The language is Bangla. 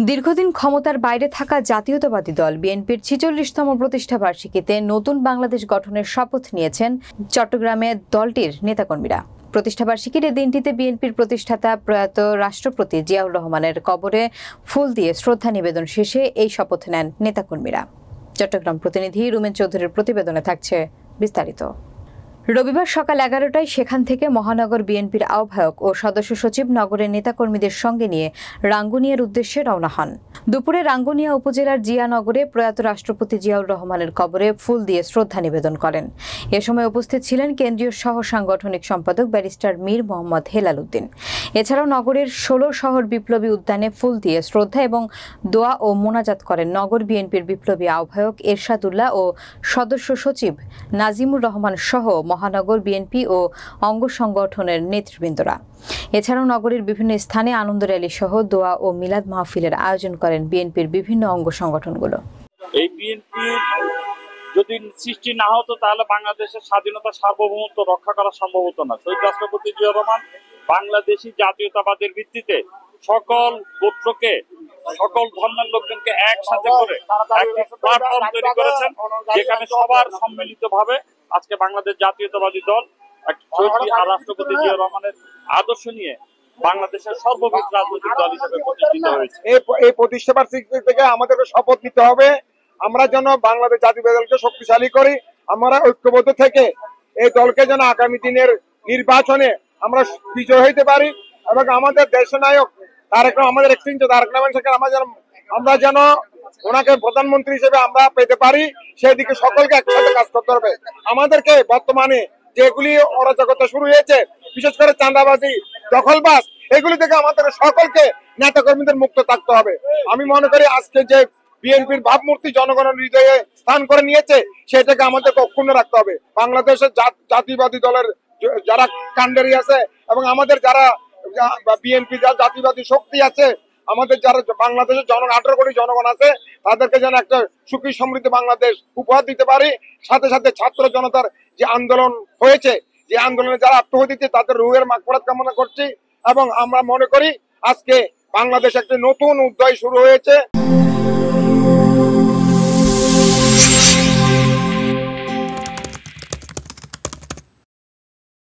দীর্ঘদিন ক্ষমতার বাইরে থাকা জাতীয়তাবাদী দল বিএনপির ৪৬তম প্রতিষ্ঠাবার্ষিকীতে নতুন বাংলাদেশ গঠনের শপথ নিয়েছেন চট্টগ্রামে দলটির নেতাকর্মীরা। প্রতিষ্ঠাবার্ষিকীর এই দিনটিতে বিএনপির প্রতিষ্ঠাতা প্রয়াত রাষ্ট্রপতি জিয়াউর রহমানের কবরে ফুল দিয়ে শ্রদ্ধা নিবেদন শেষে এই শপথ নেন নেতাকর্মীরা। চট্টগ্রাম প্রতিনিধি রুমেন চৌধুরীর প্রতিবেদনে থাকছে বিস্তারিত। রবিবার সকাল ১১টায় সেখান থেকে মহানগর বিএনপির আহ্বায়ক ও সদস্য সচিব নগরের নেতাকর্মীদের সঙ্গে নিয়ে রাঙ্গুনিয়ার উদ্দেশ্যে রওনা হন। দুপুরে রাঙ্গুনিয়া উপজেলার জিয়ানগরে প্রয়াত রাষ্ট্রপতি জিয়াউর রহমানের কবরে ফুল দিয়ে শ্রদ্ধা নিবেদন করেন। এ সময় উপস্থিত ছিলেন কেন্দ্রীয় সহ সাংগঠনিক সম্পাদক ব্যারিস্টার মীর মোহাম্মদ হেলাল উদ্দিন। এছাড়াও নগরের ১৬ শহর বিপ্লবী উদ্যানে ফুল দিয়ে শ্রদ্ধা এবং দোয়া ও মোনাজাত করেন নগর বিএনপির বিপ্লবী আহ্বায়ক এরশাদুল্লাহ ও সদস্য সচিব নাজিমুর রহমান সহ মহানগর বিএনপি ও অঙ্গ সংগঠনের নেতৃবৃন্দরা। এছাড়াও নগরীর বিভিন্ন স্থানে আনন্দ র্যালি সহ দোয়া ও মিলাদ মাহফিলের আয়োজন করেন বিএনপির বিভিন্ন অঙ্গ সংগঠনগুলো। এই বিএনপি যদি সৃষ্টি না হতো তাহলে বাংলাদেশের স্বাধীনতা সার্বভৌমত্ব রক্ষা করা সম্ভব হতো না। শহীদ রাষ্ট্রপতি জিয়াউর রহমান বাংলাদেশি জাতীয়তাবাদের ভিত্তিতে সকল গোত্রকে, সকল ধর্মের লোকজনকে একসাথে করে একটি প্ল্যাটফর্ম তৈরি করেছেন, যেখানে সবার সম্মিলিতভাবে আজকে বাংলাদেশ জাতীয়তাবাদী দল রাষ্ট্রপতি জিয়াউর রহমানের আদর্শ নিয়ে বাংলাদেশের সর্ববৃহৎ রাজনৈতিক দল হিসেবে প্রতিষ্ঠিত হয়েছে। এই প্রতিষ্ঠাবার্ষিকী থেকে আমাদেরকে শপথ নিতে হবে, আমরা যেন বাংলাদেশ জাতীয়তাবাদী দলকে শক্তিশালী করি। আমরা ঐক্যবদ্ধ থেকে এই দলকে যেন আগামী দিনের নির্বাচনে আমরা বিজয় হইতে পারি এবং আমাদের দেশনায়ক আমাদের একটিঞ্চ তারেক রহমান শেখ আমরা যেন ওনাকে প্রধানমন্ত্রী হিসেবে আমরা পেতে পারি, সেদিকে সকলকে একসাথে কাজ করতে হবে। আমাদেরকে বর্তমানে যেগুলি অরাজকতা শুরু হয়েছে, বিশেষ করে চাঁদাবাজি, দখলবাজ, এগুলি থেকে আমাদের সকলকে নেতাকর্মীদের মুক্ত থাকতে হবে। আমি মনে করি আজকে যে বিএনপির ভাবমূর্তি জনগণের হৃদয়ে স্থান করে নিয়েছে, সেটাকে আমাদেরকে অক্ষুণ্ণ রাখতে হবে। বাংলাদেশের জাতীয়বাদী দলের যারা কাণ্ডারি আছে এবং আমাদের যারা বিএনপি জাতীয়বাদী শক্তি আছে, আমাদের যারা বাংলাদেশের 18 কোটি জনগণ আছে, তাদেরকে যেন একটা সুখী সমৃদ্ধ বাংলাদেশ উপহার দিতে পারি। সাথে সাথে ছাত্র জনতার যে আন্দোলন হয়েছে, যে আন্দোলনে যারা আত্মহত্যা দিচ্ছে, তাদের রুহের মাগফিরাত কামনা করছি এবং আমরা মনে করি আজকে বাংলাদেশ একটা নতুন অধ্যায় শুরু হয়েছে।